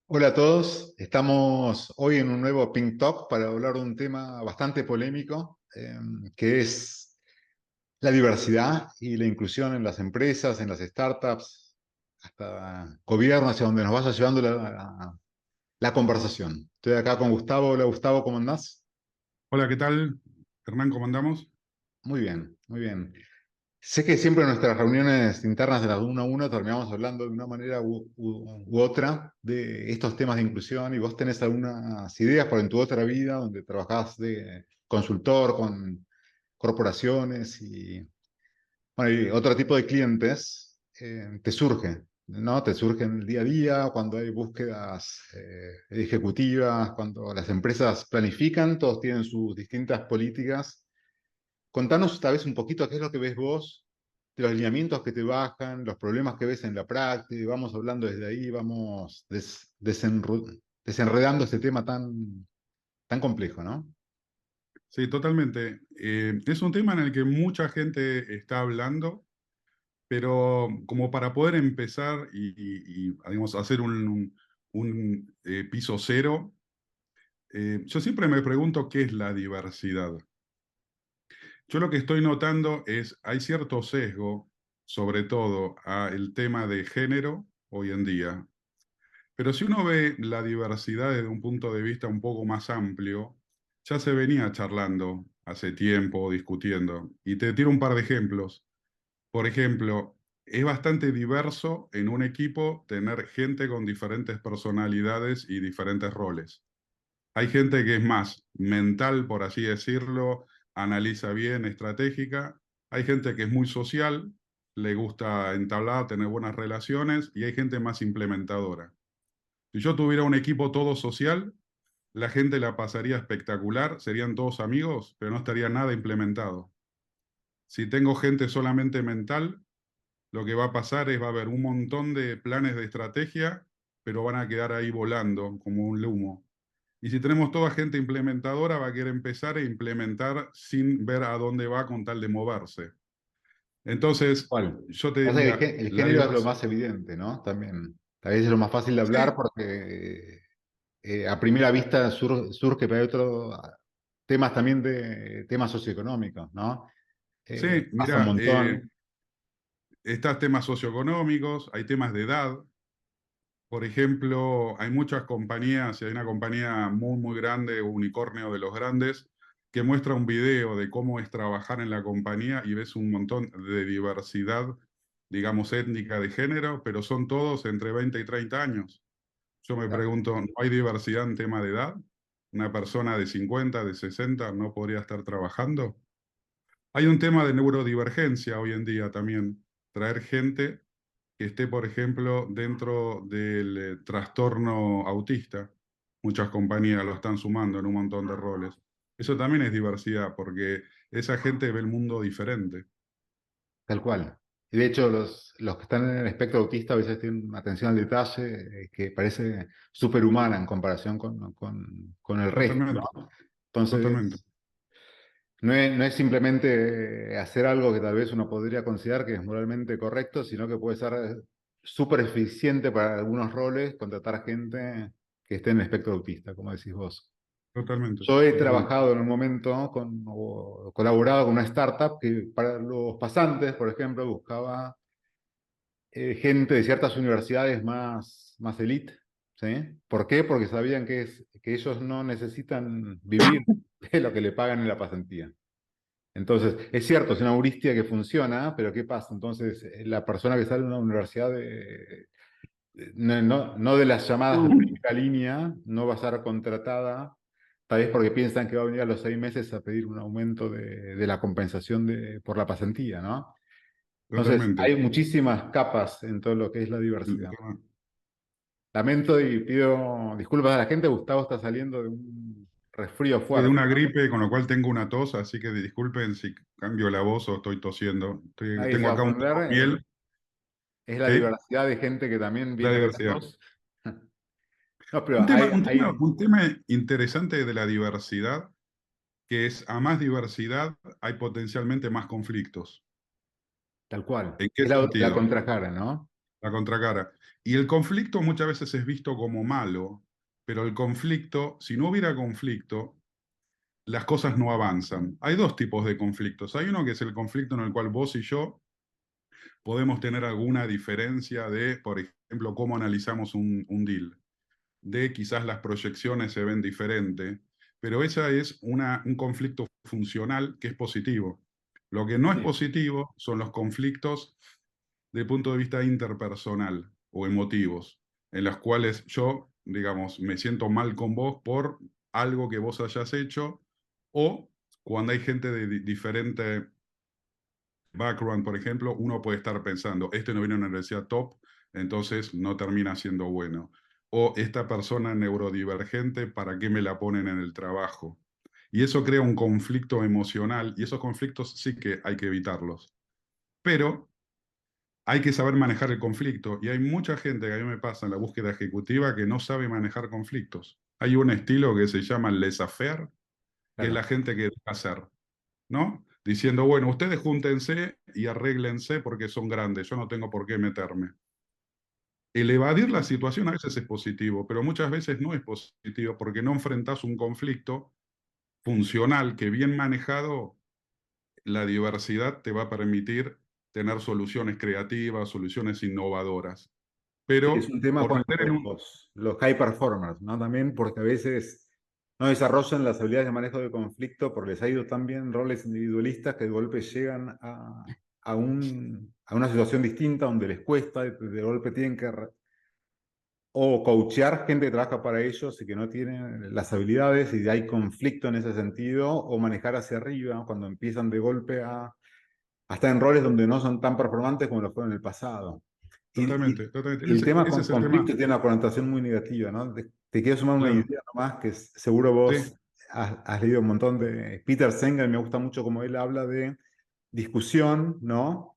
Hola a todos, estamos hoy en un nuevo Pink Talk para hablar de un tema bastante polémico, que es la diversidad y la inclusión en las empresas, en las startups, hasta gobierno, hacia donde nos vaya llevando la conversación. Estoy acá con Gustavo. Hola Gustavo, ¿cómo andás? Hola, ¿qué tal? Hernán, ¿cómo andamos? Muy bien, muy bien. Sé que siempre en nuestras reuniones internas de las uno a uno terminamos hablando de una manera u otra de estos temas de inclusión, y vos tenés algunas ideas por en tu otra vida donde trabajás de consultor con corporaciones y, bueno, y otro tipo de clientes. Te surge, ¿no? Te surge en el día a día, cuando hay búsquedas ejecutivas, cuando las empresas planifican, todos tienen sus distintas políticas. Contanos tal vez un poquito qué es lo que ves vos, de los lineamientos que te bajan, los problemas que ves en la práctica, y vamos hablando desde ahí, vamos desenredando este tema tan complejo, ¿no? Sí, totalmente. Es un tema en el que mucha gente está hablando, pero como para poder empezar digamos, hacer un piso cero, yo siempre me pregunto qué es la diversidad. Yo lo que estoy notando es, hay cierto sesgo, sobre todo a el tema de género hoy en día. Pero si uno ve la diversidad desde un punto de vista un poco más amplio, ya se venía charlando hace tiempo, discutiendo. Y te tiro un par de ejemplos. Por ejemplo, es bastante diverso en un equipo tener gente con diferentes personalidades y diferentes roles. Hay gente que es más mental, por así decirlo, analiza bien, estratégica. Hay gente que es muy social, le gusta entablar, tener buenas relaciones, y hay gente más implementadora. Si yo tuviera un equipo todo social, la gente la pasaría espectacular, serían todos amigos, pero no estaría nada implementado. Si tengo gente solamente mental, lo que va a pasar es va a haber un montón de planes de estrategia, pero van a quedar ahí volando como un humo. Y si tenemos toda gente implementadora, va a querer empezar a implementar sin ver a dónde va con tal de moverse. Entonces, ¿Cuál? yo te Pasa que diría, el la género es lo diversidad. más evidente, ¿no? También, tal vez es lo más fácil de hablar Sí, porque a primera vista surge, pero hay otros temas también de temas socioeconómicos, ¿no? sí, Pasa un mira, montón. están temas socioeconómicos, hay temas de edad. Por ejemplo, hay muchas compañías, y hay una compañía muy, muy grande, unicornio de los grandes, que muestra un video de cómo es trabajar en la compañía y ves un montón de diversidad, digamos, étnica, de género, pero son todos entre 20 y 30 años. Yo me pregunto, ¿no hay diversidad en tema de edad? ¿Una persona de 50, de 60 no podría estar trabajando? Hay un tema de neurodivergencia hoy en día también, traer gente que esté, por ejemplo, dentro del trastorno autista. Muchas compañías lo están sumando en un montón de roles. Eso también es diversidad, porque esa gente ve el mundo diferente. Tal cual. Y de hecho, los que están en el espectro autista a veces tienen una atención al detalle que parece superhumana en comparación con el resto, Totalmente, ¿no? totalmente. Entonces, no es simplemente hacer algo que tal vez uno podría considerar que es moralmente correcto, sino que puede ser súper eficiente para algunos roles contratar gente que esté en el espectro autista, como decís vos. Totalmente, Yo he totalmente. trabajado en un momento o colaborado con una startup que para los pasantes, por ejemplo, buscaba gente de ciertas universidades más elite, ¿sí? ¿Por qué? Porque sabían que ellos no necesitan vivir de lo que le pagan en la pasantía. Entonces, es cierto, es una heurística que funciona, pero ¿qué pasa? Entonces, la persona que sale de una universidad no de las llamadas de primera línea, no va a ser contratada, tal vez porque piensan que va a venir a los 6 meses a pedir un aumento de la compensación por la pasantía, ¿no? Entonces, Totalmente. hay muchísimas capas en todo lo que es la diversidad. Lamento y pido disculpas a la gente. Gustavo está saliendo de un resfrío Sí, de fuerte. una gripe, con lo cual tengo una tos, así que disculpen si cambio la voz o estoy tosiendo. Nadie se Tengo va a acá un ofender. poco de miel, Es la ¿sí? diversidad de gente que también La viene de las diversidad. dos. No, pero Un tema interesante de la diversidad, que es a más diversidad hay potencialmente más conflictos. tal cual. ¿En qué Es la sentido? contracara, ¿no? la contracara. Y el conflicto muchas veces es visto como malo, pero el conflicto, si no hubiera conflicto, las cosas no avanzan. Hay dos tipos de conflictos. Hay uno que es el conflicto en el cual vos y yo podemos tener alguna diferencia de, por ejemplo, cómo analizamos un deal, de quizás las proyecciones se ven diferente, pero esa es un conflicto funcional que es positivo. Lo que no es Sí. positivo son los conflictos de punto de vista interpersonal o emotivos, en los cuales yo, digamos, me siento mal con vos por algo que vos hayas hecho, o cuando hay gente de diferente background, por ejemplo, uno puede estar pensando, este no viene a una universidad top, entonces no termina siendo bueno. O esta persona neurodivergente, ¿para qué me la ponen en el trabajo? Y eso crea un conflicto emocional y esos conflictos sí que hay que evitarlos. Pero hay que saber manejar el conflicto y hay mucha gente que a mí me pasa en la búsqueda ejecutiva que no sabe manejar conflictos. Hay un estilo que se llama laissez-faire, que es la Claro. gente que deja hacer, ¿no? Diciendo, bueno, ustedes júntense y arréglense porque son grandes, yo no tengo por qué meterme. El evadir la situación a veces es positivo, pero muchas veces no es positivo porque no enfrentas un conflicto funcional que bien manejado, la diversidad te va a permitir tener soluciones creativas, soluciones innovadoras. Sí, es Pero un tema por con meter en un... los high performers, ¿no? También porque a veces no desarrollan las habilidades de manejo de conflicto porque les ha ido tan bien roles individualistas que de golpe llegan a una situación distinta donde les cuesta, de golpe tienen que o coachear gente que trabaja para ellos y que no tienen las habilidades y hay conflicto en ese sentido, o manejar hacia arriba cuando empiezan de golpe a estar en roles donde no son tan performantes como lo fueron en el pasado. Totalmente, totalmente. Y el tema Ese con es el tema. conflicto tiene una connotación muy negativa, ¿no? Te quiero sumar una Claro, idea nomás que seguro vos sí, has leído un montón de Peter Senge, me gusta mucho como él habla de discusión, ¿no?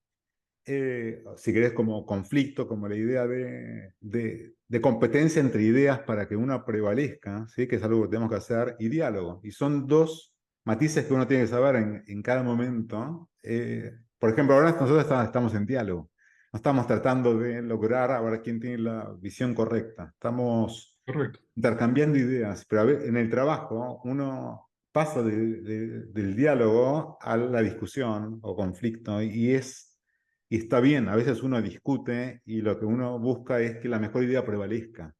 Si querés, como conflicto, como la idea de competencia entre ideas para que una prevalezca, ¿sí? Que es algo que tenemos que hacer, y diálogo. Y son dos matices que uno tiene que saber en cada momento. Por ejemplo, ahora nosotros estamos en diálogo. No estamos tratando de lograr a ver quién tiene la visión correcta. Estamos correcto, intercambiando ideas, pero en el trabajo uno pasa del diálogo a la discusión o conflicto y está bien, a veces uno discute y lo que uno busca es que la mejor idea prevalezca.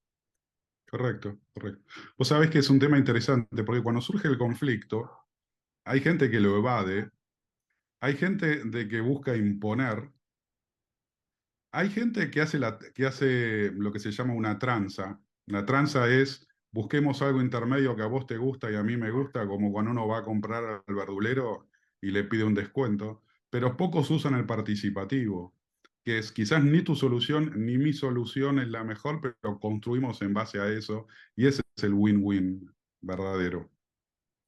correcto, correcto. Vos sabés que es un tema interesante porque cuando surge el conflicto, hay gente que lo evade, hay gente de que busca imponer, hay gente que hace lo que se llama una tranza. La tranza es busquemos algo intermedio que a vos te gusta y a mí me gusta, como cuando uno va a comprar al verdulero y le pide un descuento, pero pocos usan el participativo, que es quizás ni tu solución ni mi solución es la mejor, pero construimos en base a eso y ese es el win-win verdadero.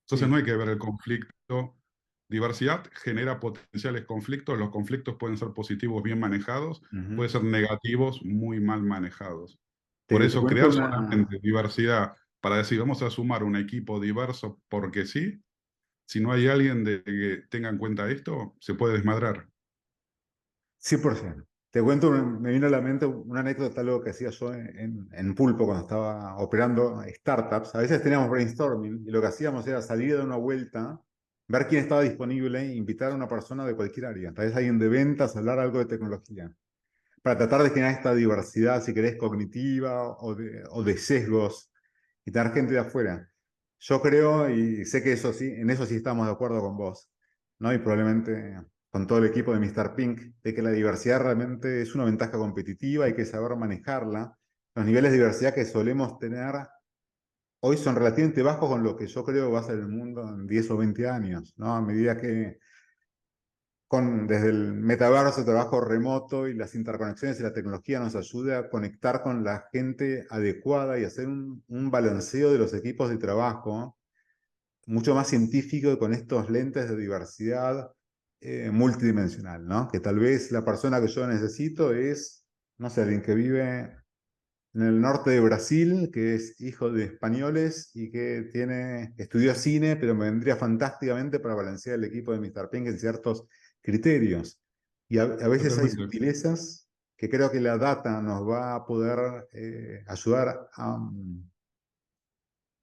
Entonces Sí. no hay que ver el conflicto. Diversidad genera potenciales conflictos. Los conflictos pueden ser positivos bien manejados, Ujú. pueden ser negativos muy mal manejados. Por Te eso cuento crear una, solamente diversidad para decir vamos a sumar un equipo diverso porque sí, si no hay alguien que tenga en cuenta esto, se puede desmadrar. 100%. Te cuento, me vino a la mente una anécdota, algo que hacía yo en Pulpo cuando estaba operando startups. A veces teníamos brainstorming y lo que hacíamos era salir de una vuelta, ver quién estaba disponible e invitar a una persona de cualquier área. Tal vez alguien de ventas, hablar algo de tecnología, para tratar de generar esta diversidad, si querés, cognitiva o de sesgos y tener gente de afuera. Yo creo, y sé que eso sí, en eso sí estamos de acuerdo con vos, ¿no? Y probablemente con todo el equipo de Mr. Pink, de que la diversidad realmente es una ventaja competitiva, hay que saber manejarla. Los niveles de diversidad que solemos tener hoy son relativamente bajos con lo que yo creo va a ser el mundo en 10 o 20 años, ¿no? A medida que desde el metaverso, trabajo remoto y las interconexiones y la tecnología nos ayuda a conectar con la gente adecuada y hacer un balanceo de los equipos de trabajo mucho más científico con estos lentes de diversidad multidimensional, ¿no? Que tal vez la persona que yo necesito es, no sé, alguien que vive en el norte de Brasil, que es hijo de españoles y que estudió cine, pero me vendría fantásticamente para balancear el equipo de Mr. Pink en ciertos criterios. Y a veces hay Totalmente. sutilezas que creo que la data nos va a poder ayudar a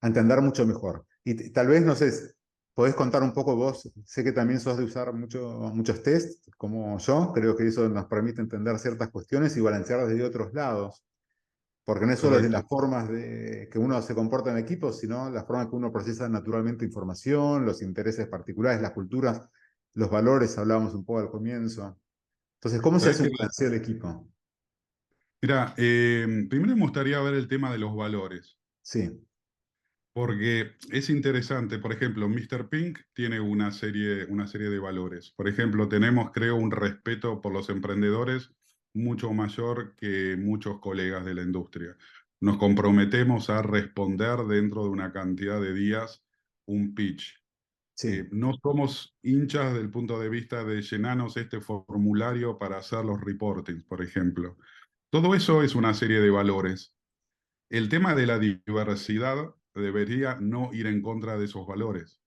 entender mucho mejor. Y tal vez, no sé, podés contar un poco vos, sé que también sos de usar muchos tests, como yo, creo que eso nos permite entender ciertas cuestiones y balancear desde otros lados, porque no es solo desde Correcto. las formas de que uno se comporta en equipo, sino la forma que uno procesa naturalmente información, los intereses particulares, las culturas, los valores, hablábamos un poco al comienzo. Entonces, ¿cómo se ¿Sabés hace un qué? balanceo del equipo? Mira, primero me gustaría ver el tema de los valores, Sí, porque es interesante. Por ejemplo, Mr. Pink tiene una serie de valores. Por ejemplo, tenemos, creo, un respeto por los emprendedores mucho mayor que muchos colegas de la industria. Nos comprometemos a responder dentro de una cantidad de días un pitch. sí. No somos hinchas del punto de vista de llenarnos este formulario para hacer los reportings, por ejemplo. Todo eso es una serie de valores. El tema de la diversidad debería no ir en contra de esos valores,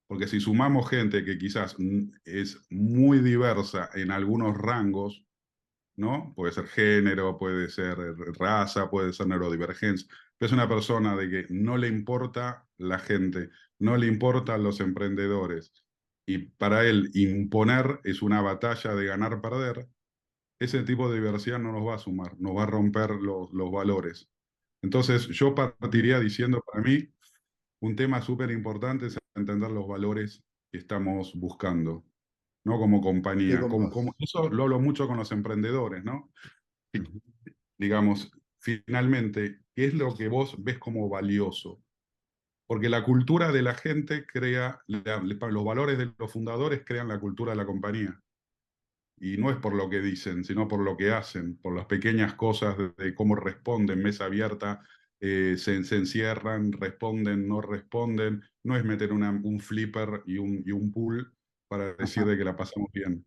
porque si sumamos gente que quizás es muy diversa en algunos rangos, ¿no? Puede ser género, puede ser raza, puede ser neurodivergencia, pero es una persona de que no le importa la gente, no le importan los emprendedores, y para él imponer es una batalla de ganar-perder. Ese tipo de diversidad no nos va a sumar, nos va a romper los valores. Entonces, yo partiría diciendo, para mí, un tema súper importante es entender los valores que estamos buscando, ¿no? Como Estoy compañía. con vos. Eso lo hablo mucho con los emprendedores, ¿no? Y, Ujú. digamos, finalmente, ¿qué es lo que vos ves como valioso? Porque la cultura de la gente crea, los valores de los fundadores crean la cultura de la compañía. Y no es por lo que dicen, sino por lo que hacen, por las pequeñas cosas de cómo responden, mesa abierta, se encierran, responden, no responden. No es meter un flipper y un pool para decir Ajá. de que la pasamos bien.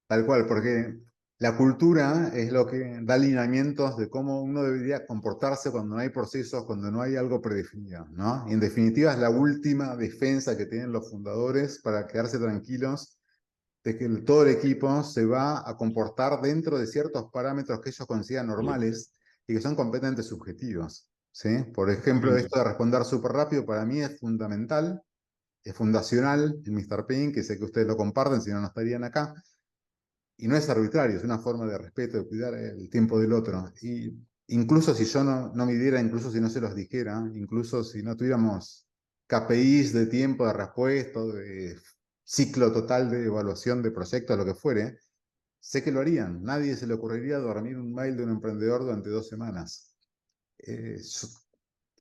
Tal cual, porque la cultura es lo que da lineamientos de cómo uno debería comportarse cuando no hay procesos, cuando no hay algo predefinido, ¿no? Y en definitiva es la última defensa que tienen los fundadores para quedarse tranquilos de que todo el equipo se va a comportar dentro de ciertos parámetros que ellos consideran normales y que son completamente subjetivos, ¿sí? Por ejemplo, Totalmente. esto de responder súper rápido para mí es fundamental, es fundacional en Mr. Pink, que sé que ustedes lo comparten, si no, no estarían acá. Y no es arbitrario, es una forma de respeto, de cuidar el tiempo del otro. Y incluso si yo no midiera, incluso si no se los dijera, incluso si no tuviéramos KPIs de tiempo de respuesta, de ciclo total de evaluación de proyectos, lo que fuere, sé que lo harían. Nadie se le ocurriría dormir un mail de un emprendedor durante 2 semanas. Eh, yo-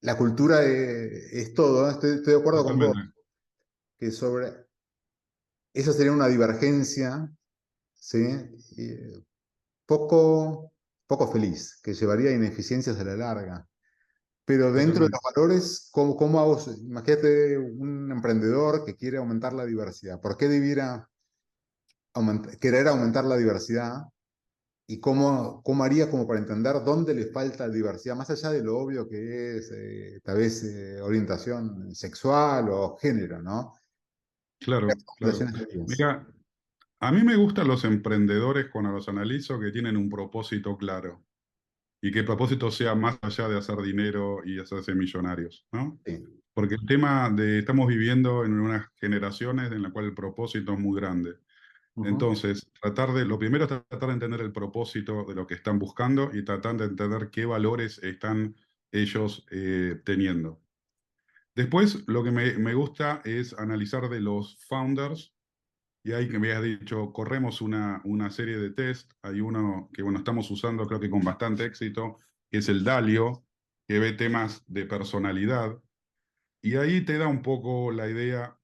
la cultura es todo, ¿eh? Estoy de acuerdo con vos, Totalmente. que sobre eso sería una divergencia, ¿sí? Y, poco, poco feliz, que llevaría a ineficiencias a la larga. Pero dentro de Totalmente. los valores, ¿cómo hago? Imagínate un emprendedor que quiere aumentar la diversidad. ¿Por qué debiera querer aumentar la diversidad? ¿Y cómo haría como para entender dónde le falta diversidad? Más allá de lo obvio que es tal vez orientación sexual o género, ¿no? ¿Qué Claro, claro. recomendaciones darías? Mira, a mí me gustan los emprendedores cuando los analizo que tienen un propósito claro y que el propósito sea más allá de hacer dinero y hacerse millonarios, ¿no? Sí. Porque el tema de, estamos viviendo en unas generaciones en la cual el propósito es muy grande. Ujú. Entonces, lo primero es tratar de entender el propósito de lo que están buscando y tratar de entender qué valores están ellos teniendo. Después, lo que me gusta es analizar de los founders, y ahí que me habías dicho, corremos una serie de test. Hay uno que, bueno, estamos usando creo que con bastante éxito, que es el Dalio, que ve temas de personalidad, y ahí te da un poco la idea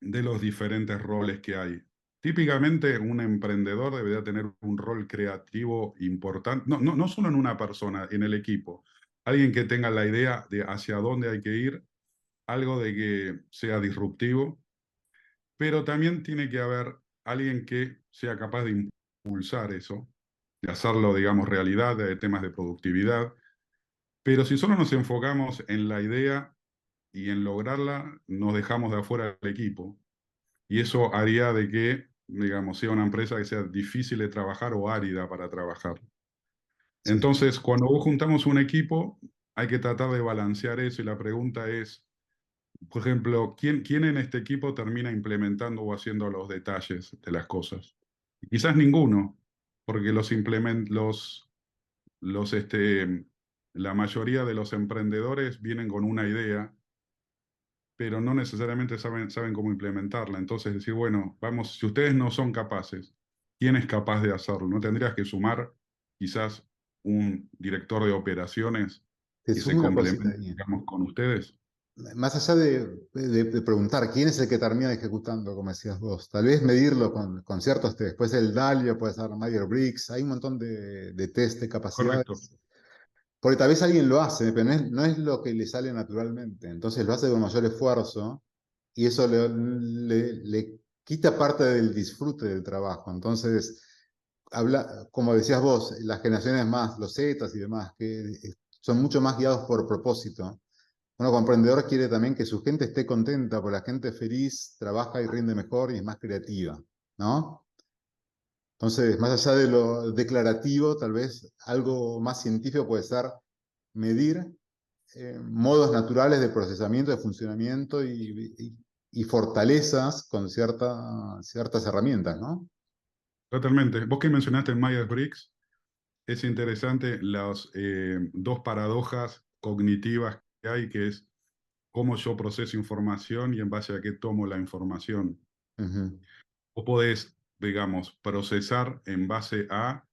de los diferentes roles que hay. Típicamente, un emprendedor debería tener un rol creativo importante, no solo en una persona, en el equipo. Alguien que tenga la idea de hacia dónde hay que ir, algo de que sea disruptivo, pero también tiene que haber alguien que sea capaz de impulsar eso, de hacerlo, digamos, realidad, de temas de productividad. Pero si solo nos enfocamos en la idea y en lograrla, nos dejamos de afuera del equipo. Y eso haría de que, digamos, sea una empresa que sea difícil de trabajar o árida para trabajar. Sí, Entonces, cuando vos juntamos un equipo, hay que tratar de balancear eso y la pregunta es, por ejemplo, ¿quién en este equipo termina implementando o haciendo los detalles de las cosas? Y quizás ninguno, porque la mayoría de los emprendedores vienen con una idea, pero no necesariamente saben cómo implementarla. Entonces, decir, bueno, vamos, si ustedes no son capaces, ¿quién es capaz de hacerlo? ¿No tendrías que sumar quizás un director de operaciones te que se sumo una cosita complemente, ahí. digamos, con ustedes? Más allá de preguntar quién es el que termina ejecutando, como decías vos, tal vez medirlo con ciertos test. Puede ser el DALIO, puede ser Myers-Briggs, hay un montón de test de Correcto, capacidades. Porque tal vez alguien lo hace, pero no es lo que le sale naturalmente. Entonces lo hace con mayor esfuerzo y eso le quita parte del disfrute del trabajo. Entonces, como decías vos, las generaciones más, los Zetas y demás, que son mucho más guiados por propósito. Uno como emprendedor quiere también que su gente esté contenta, porque la gente feliz trabaja y rinde mejor y es más creativa, ¿no? Entonces, más allá de lo declarativo, tal vez algo más científico puede ser medir modos naturales de procesamiento, de funcionamiento y fortalezas con ciertas herramientas, ¿no? totalmente. Vos que mencionaste el Myers-Briggs, es interesante las dos paradojas cognitivas que hay, que es cómo yo proceso información y en base a qué tomo la información. Ujú, Vos podés, digamos, procesar en base a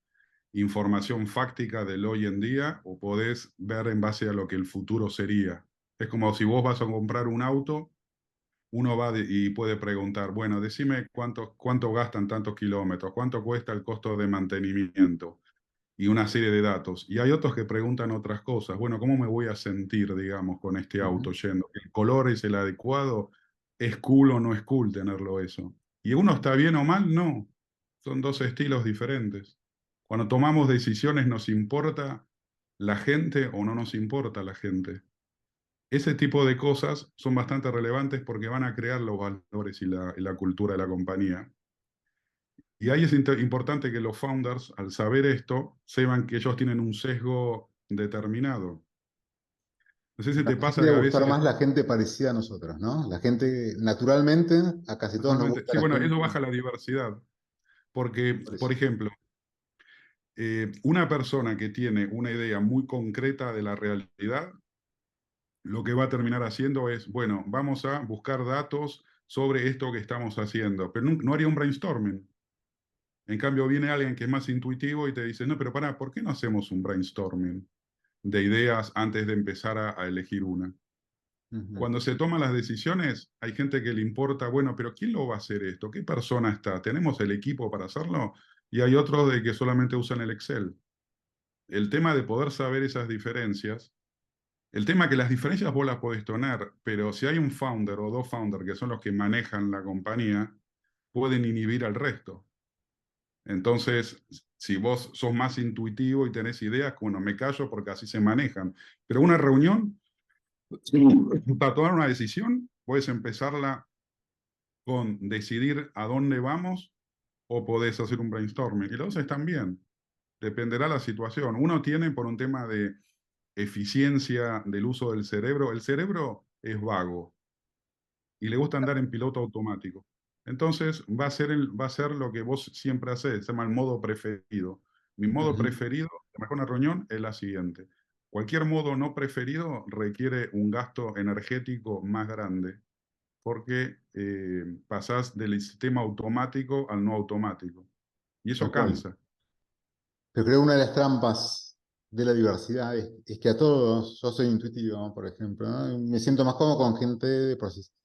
información fáctica del hoy en día o podés ver en base a lo que el futuro sería. Es como si vos vas a comprar un auto, uno y puede preguntar, bueno, decime cuánto gastan tantos kilómetros, cuánto cuesta el costo de mantenimiento y una serie de datos. Y hay otros que preguntan otras cosas. Bueno, ¿cómo me voy a sentir, digamos, con este ujú, auto yendo? ¿El color es el adecuado? ¿Es cool o no es cool tenerlo eso? ¿Y uno está bien o mal? No. Son dos estilos diferentes. Cuando tomamos decisiones, ¿nos importa la gente o no nos importa la gente? Ese tipo de cosas son bastante relevantes porque van a crear los valores y la cultura de la compañía. Y ahí es importante que los founders, al saber esto, sepan que ellos tienen un sesgo determinado. No sé si Nos te tiene pasa que que a gustar veces, más la gente parecida a nosotros, ¿no? La gente, naturalmente, a casi todos nos naturalmente, gusta sí, la bueno, gente. eso baja la diversidad, porque, Por por eso. ejemplo, una persona que tiene una idea muy concreta de la realidad, lo que va a terminar haciendo es, bueno, vamos a buscar datos sobre esto que estamos haciendo, pero no haría un brainstorming. En cambio, viene alguien que es más intuitivo y te dice, no, pero pará, ¿por qué no hacemos un brainstorming de ideas antes de empezar a elegir una? Ujú, Cuando se toman las decisiones, hay gente que le importa, bueno, pero ¿quién lo va a hacer esto? ¿Qué persona está? ¿Tenemos el equipo para hacerlo? Y hay otros de que solamente usan el Excel. El tema de poder saber esas diferencias, el tema que las diferencias vos las podés tener, pero si hay un founder o dos founders que son los que manejan la compañía, pueden inhibir al resto. Entonces, si vos sos más intuitivo y tenés ideas, bueno, me callo porque así se manejan. Pero una reunión, sí, para tomar una decisión, puedes empezarla con decidir a dónde vamos o podés hacer un brainstorming. Y los dos están bien. Dependerá la situación. Uno tiene por un tema de eficiencia del uso del cerebro. El cerebro es vago y le gusta andar en piloto automático. Entonces va a ser lo que vos siempre haces, se llama el modo preferido. Mi modo ujú. preferido de mejor una reunión es la siguiente. Cualquier modo no preferido requiere un gasto energético más grande porque pasás del sistema automático al no automático. Y eso Tal cual. cansa. Pero creo que una de las trampas de la diversidad es que a todos, yo soy intuitivo, por ejemplo, ¿no? Y me siento más cómodo con gente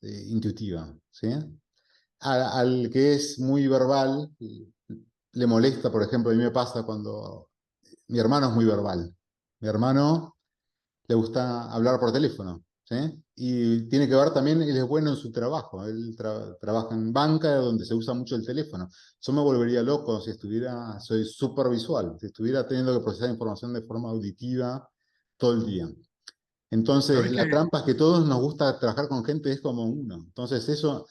intuitiva, ¿sí? Al que es muy verbal, le molesta, por ejemplo, a mí me pasa cuando mi hermano es muy verbal. Mi hermano le gusta hablar por teléfono, ¿sí? Y tiene que ver también, él es bueno en su trabajo, él trabaja en banca donde se usa mucho el teléfono. Yo me volvería loco si estuviera, soy súper visual, si estuviera teniendo que procesar información de forma auditiva todo el día. Entonces, ¿Sabés la que trampa es que todos nos gusta trabajar con gente, es como uno. Entonces, eso,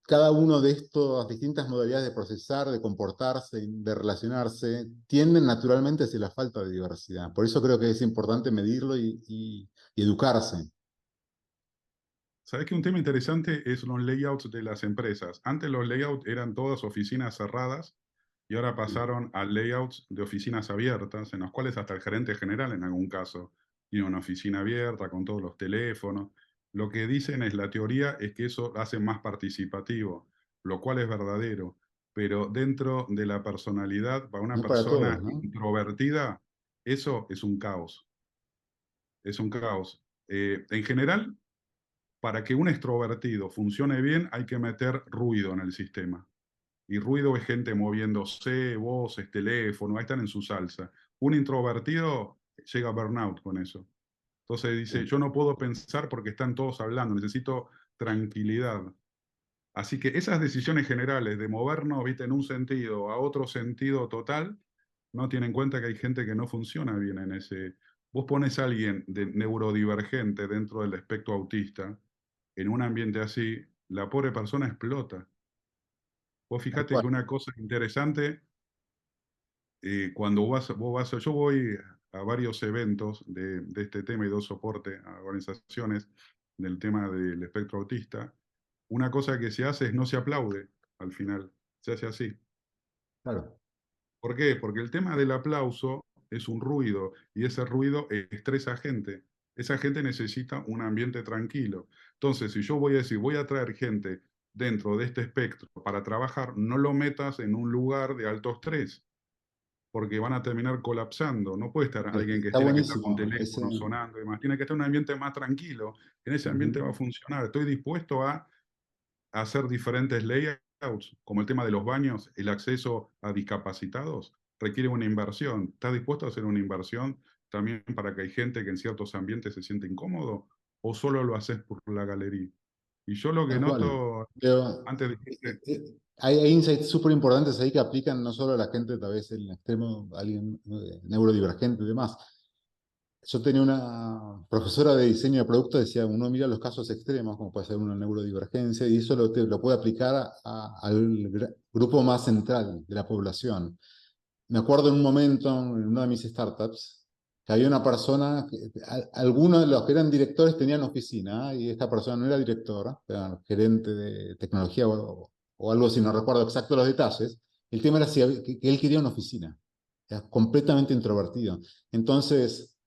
cada uno de estas distintas modalidades de procesar, de comportarse, de relacionarse, tienden naturalmente hacia la falta de diversidad. Por eso creo que es importante medirlo y educarse. ¿Sabes que un tema interesante es los layouts de las empresas? Antes los layouts eran todas oficinas cerradas y ahora pasaron a layouts de oficinas abiertas, en los cuales hasta el gerente general en algún caso tiene una oficina abierta con todos los teléfonos. Lo que dicen es, la teoría es que eso hace más participativo, lo cual es verdadero, pero dentro de la personalidad, para una No para persona todos, ¿no? introvertida, eso es un caos, es un caos. En general, para que un extrovertido funcione bien, hay que meter ruido en el sistema. Y ruido es gente moviéndose, voces, teléfono, ahí están en su salsa. Un introvertido llega a burnout con eso. Entonces dice, Sí, yo no puedo pensar porque están todos hablando, necesito tranquilidad. Así que esas decisiones generales de movernos, viste, en un sentido a otro sentido total, no tienen en cuenta que hay gente que no funciona bien en ese. Vos pones a alguien de neurodivergente dentro del espectro autista, en un ambiente así, la pobre persona explota. Vos tal fijate cual. que una cosa interesante, cuando yo voy a varios eventos de este tema y doy soporte a organizaciones del tema del espectro autista, una cosa que se hace es no se aplaude al final, se hace así. Claro. ¿Por qué? Porque el tema del aplauso es un ruido y ese ruido estresa a gente. Esa gente necesita un ambiente tranquilo. Entonces, si yo voy a decir, voy a traer gente dentro de este espectro para trabajar, no lo metas en un lugar de alto estrés, porque van a terminar colapsando. No puede estar alguien que Está tiene que estar con buenísimo. teléfono sonando y demás. Tiene que estar en un ambiente más tranquilo. En ese ambiente Ujú. va a funcionar. Estoy dispuesto a hacer diferentes layouts, como el tema de los baños, el acceso a discapacitados, requiere una inversión. ¿Estás dispuesto a hacer una inversión también para que hay gente que en ciertos ambientes se siente incómodo? ¿O solo lo haces por la galería? Y yo lo que Tal cual. noto, Pero antes dijiste, hay insights súper importantes ahí que aplican no solo a la gente, tal vez en el extremo, alguien neurodivergente y demás. Yo tenía una profesora de diseño de producto, decía, uno mira los casos extremos, como puede ser una neurodivergencia, y eso lo puede aplicar al grupo más central de la población. Me acuerdo en un momento, en una de mis startups, que había una persona, algunos de los que eran directores tenían oficina, y esta persona no era director, era gerente de tecnología o algo así, no recuerdo exacto los detalles. El tema era que él quería una oficina, era completamente introvertido. Entonces,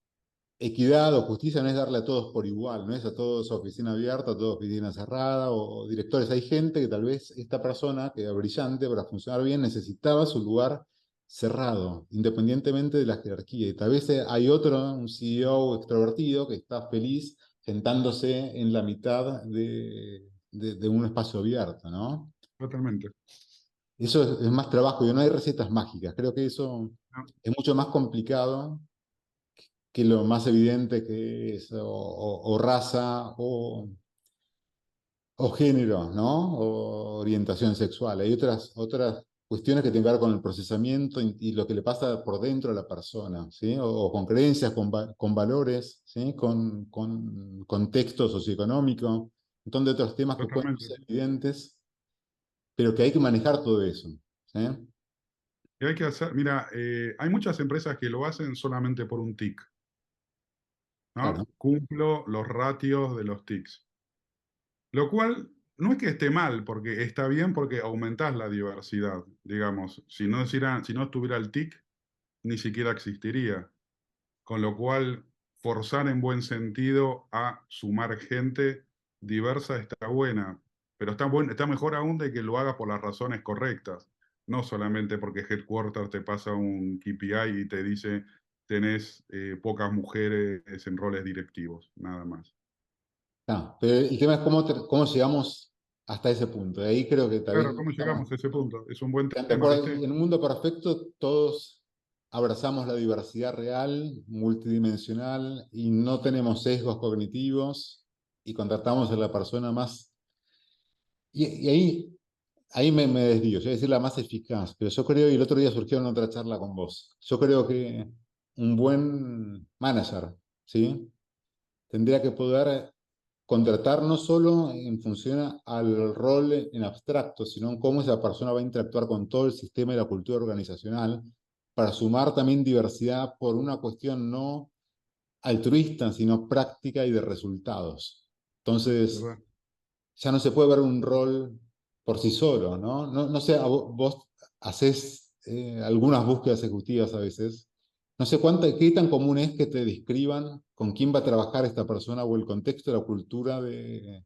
equidad o justicia no es darle a todos por igual, no es a todos oficina abierta, a todos oficina cerrada o directores. Hay gente que tal vez esta persona, que era brillante para funcionar bien, necesitaba su lugar cerrado, independientemente de la jerarquía. Y tal vez hay otro, un CEO extrovertido, que está feliz sentándose en la mitad de un espacio abierto, ¿no? totalmente. Eso es más trabajo y no hay recetas mágicas. Creo que eso ¿No? es mucho más complicado que lo más evidente que es o raza o género, ¿no? O orientación sexual. Hay otras cuestiones que tienen que ver con el procesamiento y lo que le pasa por dentro a la persona, ¿sí? O con creencias, con valores, ¿sí? Con contexto socioeconómico, un montón de otros temas que pueden Totalmente. ser evidentes, pero que hay que manejar todo eso, ¿sí? Y hay que hacer, mira, hay muchas empresas que lo hacen solamente por un tic, Claro, ¿no? Cumplo los ratios de los tics. Lo cual no es que esté mal, porque está bien porque aumentás la diversidad, digamos. Si no estuviera el TIC, ni siquiera existiría. Con lo cual, forzar en buen sentido a sumar gente diversa está buena, pero está mejor aún de que lo haga por las razones correctas, no solamente porque Headquarters te pasa un KPI y te dice tenés pocas mujeres en roles directivos, nada más. claro. Pero el tema es cómo llegamos hasta ese punto. De ahí creo que Claro, también ¿cómo llegamos a ese punto? Es un buen ¿están de tema, acuerdo? ¿viste? En un mundo perfecto, todos abrazamos la diversidad real, multidimensional, y no tenemos sesgos cognitivos, y contratamos a la persona más. Y ahí me desvío, yo voy a decir la más eficaz, pero yo creo, y el otro día surgió en otra charla con vos, yo creo que un buen manager, ¿sí? Tendría que poder contratar no solo en función al rol en abstracto, sino en cómo esa persona va a interactuar con todo el sistema y la cultura organizacional, para sumar también diversidad por una cuestión no altruista, sino práctica y de resultados. Entonces, ¿verdad? ya no se puede ver un rol por sí solo, ¿no? No sé, vos haces algunas búsquedas ejecutivas a veces. No sé qué tan común es que te describan con quién va a trabajar esta persona o el contexto de la cultura del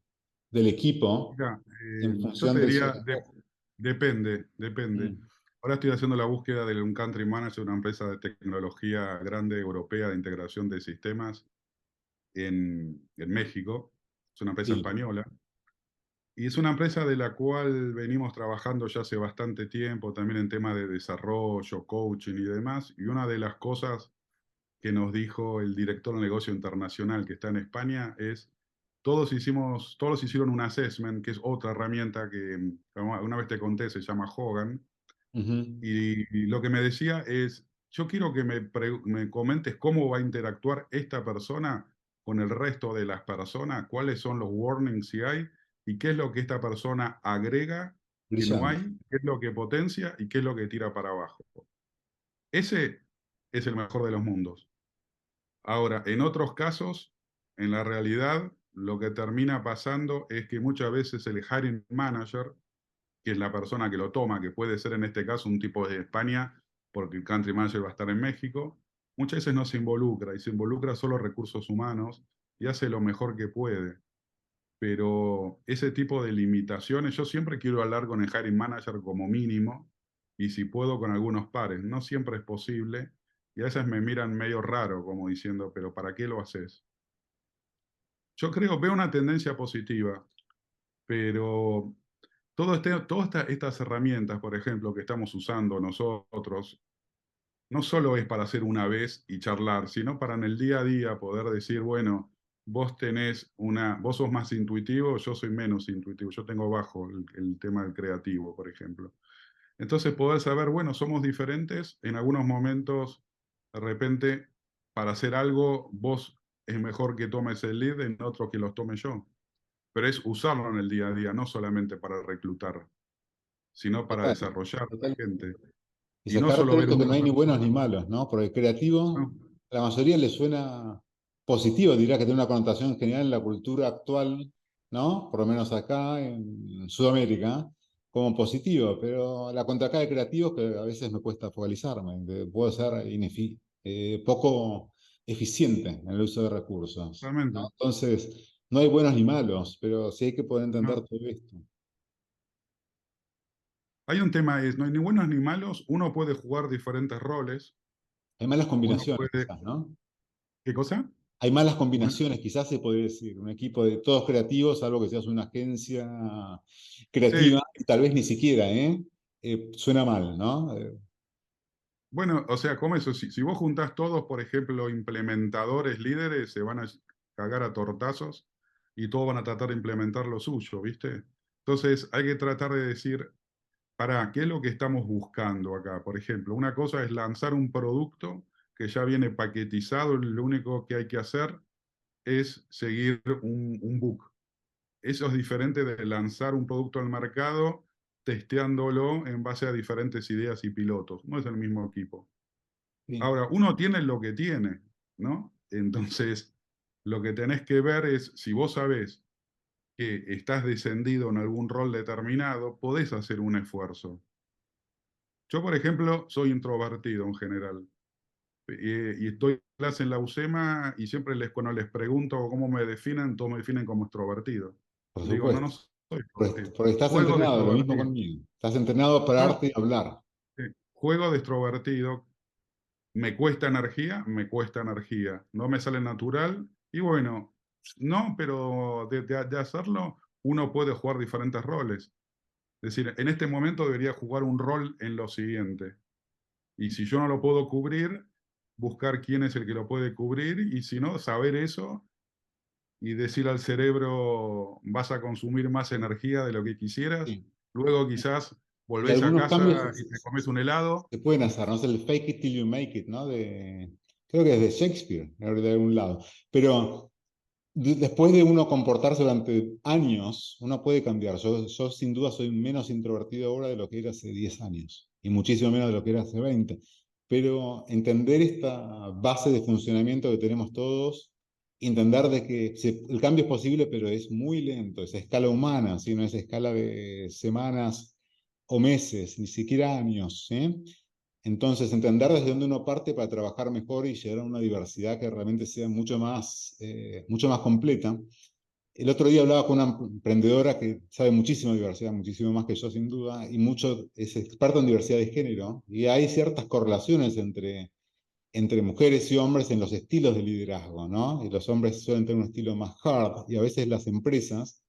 equipo Mira, en yo te función de diría, su... depende, depende. Mm, Ahora estoy haciendo la búsqueda de un country manager de una empresa de tecnología grande europea de integración de sistemas en México. Es una empresa sí. española. Y es una empresa de la cual venimos trabajando ya hace bastante tiempo, también en temas de desarrollo, coaching y demás. Y una de las cosas que nos dijo el director de negocio internacional que está en España es, todos hicieron un assessment, que es otra herramienta que una vez te conté, se llama Hogan, Ujú. y lo que me decía es, yo quiero que me comentes cómo va a interactuar esta persona con el resto de las personas, cuáles son los warnings si hay, y qué es lo que esta persona agrega que no Brillante. hay, qué es lo que potencia y qué es lo que tira para abajo. Ese es el mejor de los mundos. Ahora, en otros casos, en la realidad, lo que termina pasando es que muchas veces el hiring manager, que es la persona que lo toma, que puede ser en este caso un tipo de España, porque el country manager va a estar en México, muchas veces no se involucra y se involucra solo recursos humanos y hace lo mejor que puede. Pero ese tipo de limitaciones, yo siempre quiero hablar con el hiring manager como mínimo y si puedo con algunos pares. No siempre es posible y a veces me miran medio raro como diciendo, pero ¿para qué lo haces? Yo veo una tendencia positiva, pero todas estas herramientas, por ejemplo, que estamos usando nosotros, no solo es para hacer una vez y charlar, sino para en el día a día poder decir, bueno, vos sos más intuitivo, yo soy menos intuitivo, yo tengo bajo el tema del creativo, por ejemplo. Entonces poder saber, bueno, somos diferentes, en algunos momentos, de repente, para hacer algo, vos es mejor que tomes el lead, en otros que los tome yo. Pero es usarlo en el día a día, no solamente para reclutar, sino para Total, desarrollar total. gente. Y Y no sacar solo todo ver esto que no una hay ni buenos ni persona, malos, ¿no? Porque el creativo, ¿no? a la mayoría le suena positivo, dirá que tiene una connotación general en la cultura actual, ¿no? Por lo menos acá en Sudamérica, como positivo, pero la contracara de creativo es que a veces me cuesta focalizarme, que puedo ser poco eficiente en el uso de recursos, ¿no? Realmente. Entonces, no hay buenos ni malos, pero sí hay que poder entender ¿No? todo esto. Hay un tema, no hay ni buenos ni malos, uno puede jugar diferentes roles, Hay malas uno combinaciones, puede, quizás, ¿no? ¿qué cosa? Hay malas Una- combinaciones, quizás se podría decir, un equipo de todos creativos, algo que seas una agencia sí, creativa, y tal vez ni siquiera, ¿eh? Suena mal, ¿no? bueno, o sea, como eso, si vos juntás todos, por ejemplo, implementadores, líderes, se van a cagar a tortazos y todos van a tratar de implementar lo suyo, ¿viste? Entonces hay que tratar de decir, ¿qué es lo que estamos buscando acá? Por ejemplo, una cosa es lanzar un producto que ya viene paquetizado, y lo único que hay que hacer es seguir un book. Eso es diferente de lanzar un producto al mercado testeándolo en base a diferentes ideas y pilotos. No es el mismo equipo. Sí, Ahora, uno tiene lo que tiene, ¿no? Entonces, lo que tenés que ver es, si vos sabés que estás descendido en algún rol determinado, podés hacer un esfuerzo. Yo, por ejemplo, soy introvertido en general. Y estoy en clase en la UCEMA y siempre cuando les pregunto cómo me definen, todos me definen como extrovertido. por Le digo, no, no supuesto. soy extrovertido. Porque estás Juego de entrenado, lo mismo extrovertido. conmigo. Estás entrenado para No, arte y hablar. juego de extrovertido. Me cuesta energía. No me sale natural. Y bueno, no, pero de hacerlo, uno puede jugar diferentes roles. Es decir, en este momento debería jugar un rol en lo siguiente. Y si yo no lo puedo cubrir, buscar quién es el que lo puede cubrir y si no, saber eso y decir al cerebro, vas a consumir más energía de lo que quisieras. Sí. Luego quizás Y volvés a algunos cambios casa y te comes un helado. se pueden hacer, no sé, el fake it till you make it, ¿no? Creo que es de Shakespeare, de algún lado. Pero después de uno comportarse durante años, uno puede cambiar. Yo sin duda soy menos introvertido ahora de lo que era hace 10 años y muchísimo menos de lo que era hace 20. Pero entender esta base de funcionamiento que tenemos todos, entender de que el cambio es posible, pero es muy lento, es a escala humana, ¿sí? No es a escala de semanas o meses, ni siquiera años, ¿sí? Entonces, entender desde dónde uno parte para trabajar mejor y llegar a una diversidad que realmente sea mucho más completa. El otro día hablaba con una emprendedora que sabe muchísimo de diversidad, muchísimo más que yo sin duda, y mucho es experta en diversidad de género, y hay ciertas correlaciones entre mujeres y hombres en los estilos de liderazgo, ¿no? Y los hombres suelen tener un estilo más hard, y a veces las empresas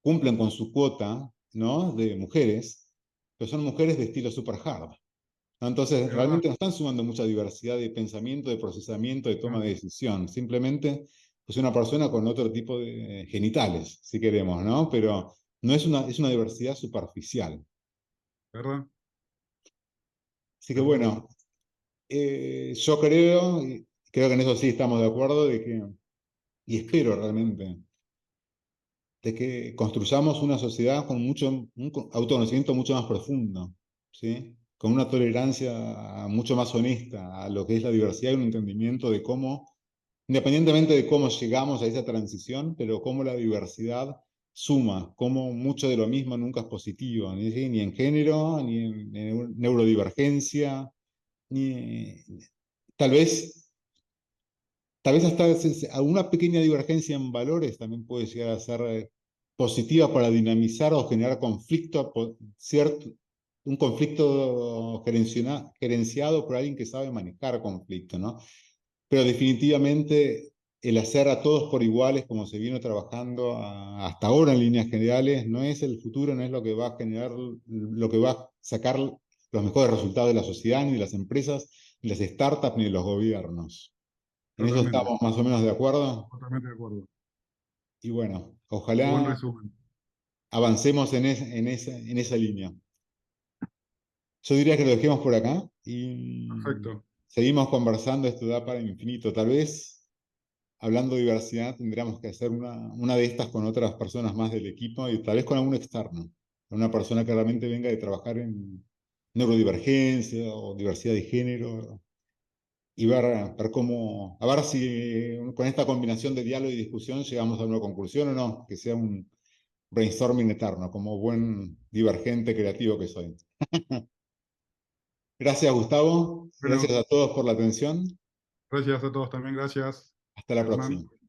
cumplen con su cuota, ¿no? De mujeres, pero son mujeres de estilo super hard. ¿No? Entonces, Es verdad. realmente no están sumando mucha diversidad de pensamiento, de procesamiento, de toma ¿No? de decisión. Simplemente es una persona con otro tipo de genitales, si queremos, ¿no? Pero no es una diversidad superficial. ¿Verdad? Así que ¿Verdad? bueno, yo creo, y creo que en eso sí estamos de acuerdo, y espero realmente, de que construyamos una sociedad con autoconocimiento mucho más profundo, ¿sí? Con una tolerancia mucho más honesta a lo que es la diversidad y un entendimiento de cómo, independientemente de cómo llegamos a esa transición, pero cómo la diversidad suma, cómo mucho de lo mismo nunca es positivo, ni en género, ni en neurodivergencia, ni tal vez Tal vez hasta alguna pequeña divergencia en valores también puede llegar a ser positiva para dinamizar o generar conflicto, un conflicto gerenciado por alguien que sabe manejar conflicto, ¿no? Pero definitivamente el hacer a todos por iguales, como se vino trabajando hasta ahora en líneas generales, no es el futuro, no es lo que va a generar, lo que va a sacar los mejores resultados de la sociedad, ni de las empresas, ni las startups, ni de los gobiernos. En eso Totalmente. estamos más o menos de acuerdo. Totalmente de acuerdo. Y bueno, Buen ojalá resumen. avancemos en esa línea. Yo diría que lo dejemos por acá y Perfecto. seguimos conversando. Esto da para infinito. Tal vez, hablando de diversidad, tendríamos que hacer una de estas con otras personas más del equipo y tal vez con algún externo. Una persona que realmente venga de trabajar en neurodivergencia o diversidad de género y ver cómo, a ver si con esta combinación de diálogo y discusión llegamos a una conclusión o no, que sea un brainstorming eterno, como buen divergente creativo que soy. Gracias, Gustavo. Gracias Bueno, a todos por la atención. gracias a todos también. Gracias, Hasta la Hernán. próxima.